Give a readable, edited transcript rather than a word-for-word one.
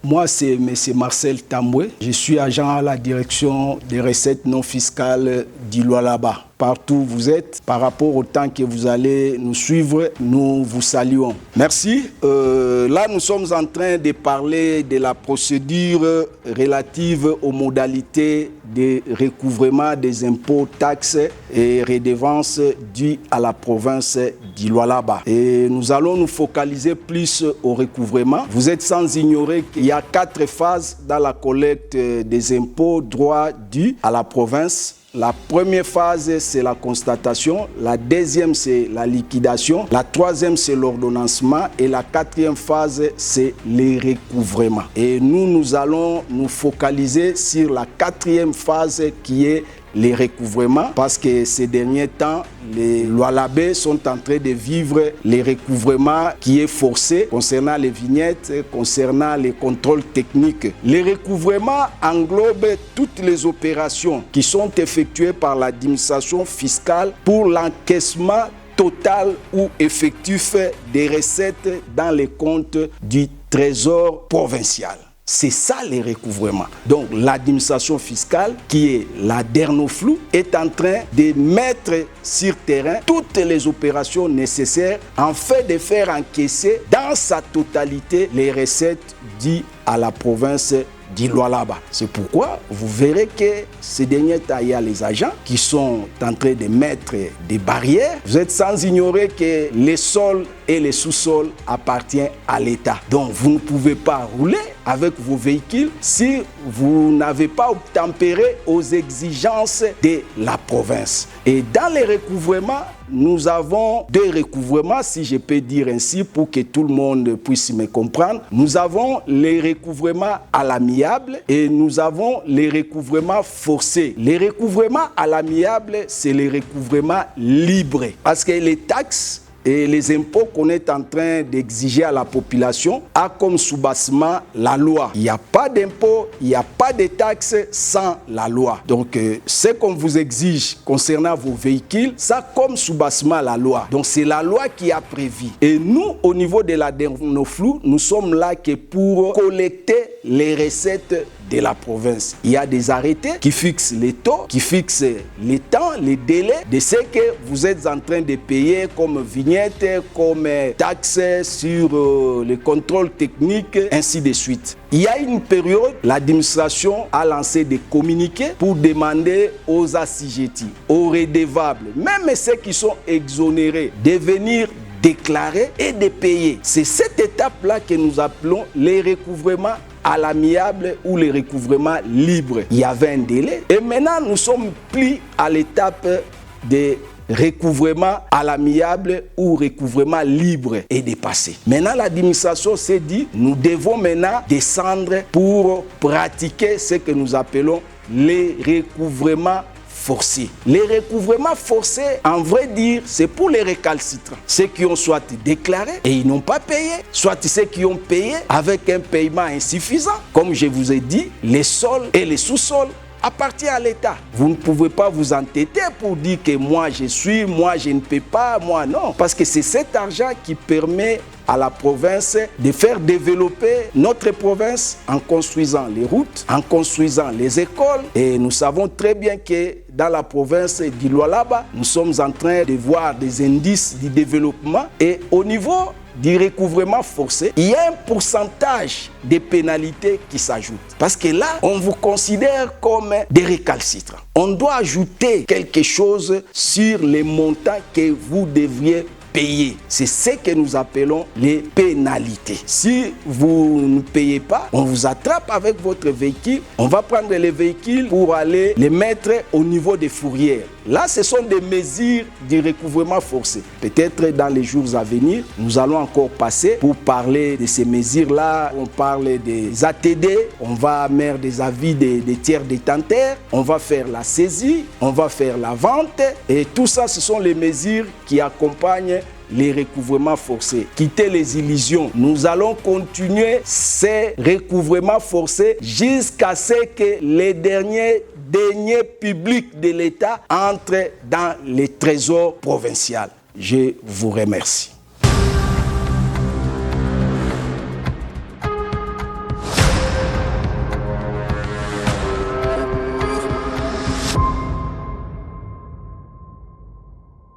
Moi, c'est M. Marcel Tamboué. Je suis agent à la direction des recettes non fiscales d'Iloalaba. Partout où vous êtes, par rapport au temps que vous allez nous suivre, nous vous saluons. Merci. Là, nous sommes en train de parler de la procédure relative aux modalités de recouvrement des impôts, taxes et redevances dues à la province d'Iloalaba. Et nous allons nous focaliser plus au recouvrement. Vous êtes sans ignorer qu'il y a 4 phases dans la collecte des impôts, droits dus à la province. La première phase, c'est la constatation. La deuxième, c'est la liquidation. La troisième, c'est l'ordonnancement. Et la quatrième phase, c'est les recouvrements. Et nous allons nous focaliser sur la quatrième phase qui est les recouvrements, parce que ces derniers temps, les Lualabais sont en train de vivre les recouvrements qui est forcé concernant les vignettes, concernant les contrôles techniques. Les recouvrements englobent toutes les opérations qui sont effectuées par l'administration fiscale pour l'encaissement total ou effectif des recettes dans les comptes du trésor provincial. C'est ça les recouvrements. Donc l'administration fiscale, qui est la Dernoflou, est en train de mettre sur terrain toutes les opérations nécessaires en fait de faire encaisser dans sa totalité les recettes dues à la province d'Iloalaba. C'est pourquoi vous verrez que ces derniers temps, il y a les agents qui sont en train de mettre des barrières. Vous êtes sans ignorer que les sols et les sous-sols appartiennent à l'État. Donc vous ne pouvez pas rouler avec vos véhicules si vous n'avez pas obtempéré aux exigences de la province. Et dans les recouvrements, nous avons 2 recouvrements, si je peux dire ainsi, pour que tout le monde puisse me comprendre. Nous avons les recouvrements à l'amiable et nous avons les recouvrements forcés. Les recouvrements à l'amiable, c'est les recouvrements libres. Parce que les taxes et les impôts qu'on est en train d'exiger à la population a comme soubassement la loi. Il n'y a pas d'impôts, il n'y a pas de taxes sans la loi. Donc, ce qu'on vous exige concernant vos véhicules, ça a comme soubassement la loi. Donc, c'est la loi qui a prévu. Et nous, au niveau de la Dernoflou, nous sommes là que pour collecter les recettes de la province. Il y a des arrêtés qui fixent les taux, qui fixent les temps, les délais de ce que vous êtes en train de payer comme vignette, comme taxes sur les contrôles techniques, ainsi de suite. Il y a une période, l'administration a lancé des communiqués pour demander aux assujettis, aux redevables, même ceux qui sont exonérés, de venir déclarer et de payer. C'est cette étape-là que nous appelons les recouvrements à l'amiable ou les recouvrements libres. Il y avait un délai et maintenant nous sommes pris à l'étape des recouvrement à l'amiable ou recouvrement libre est dépassé. Maintenant, l'administration s'est dit, nous devons maintenant descendre pour pratiquer ce que nous appelons les recouvrements forcés. Les recouvrements forcés, en vrai dire, c'est pour les récalcitrants. Ceux qui ont soit déclaré et ils n'ont pas payé, soit ceux qui ont payé avec un paiement insuffisant. Comme je vous ai dit, les sols et les sous-sols appartient à l'État. Vous ne pouvez pas vous entêter pour dire que moi je ne paie pas, moi non. Parce que c'est cet argent qui permet à la province de faire développer notre province en construisant les routes, en construisant les écoles. Et nous savons très bien que dans la province d'Iloalaba, nous sommes en train de voir des indices du développement. Et au niveau du recouvrement forcé, il y a un pourcentage de pénalités qui s'ajoute. Parce que là, on vous considère comme des récalcitrants. On doit ajouter quelque chose sur les montants que vous devriez payer. C'est ce que nous appelons les pénalités. Si vous ne payez pas, on vous attrape avec votre véhicule. On va prendre les véhicules pour aller les mettre au niveau des fourrières. Là, ce sont des mesures du recouvrement forcé. Peut-être dans les jours à venir, nous allons encore passer pour parler de ces mesures-là. On parle des ATD, on va mettre des avis des tiers détenteurs, on va faire la saisie, on va faire la vente. Et tout ça, ce sont les mesures qui accompagnent les recouvrements forcés. Quittez les illusions. Nous allons continuer ces recouvrements forcés jusqu'à ce que les derniers deniers publics de l'État entrent dans les trésors provinciaux. Je vous remercie.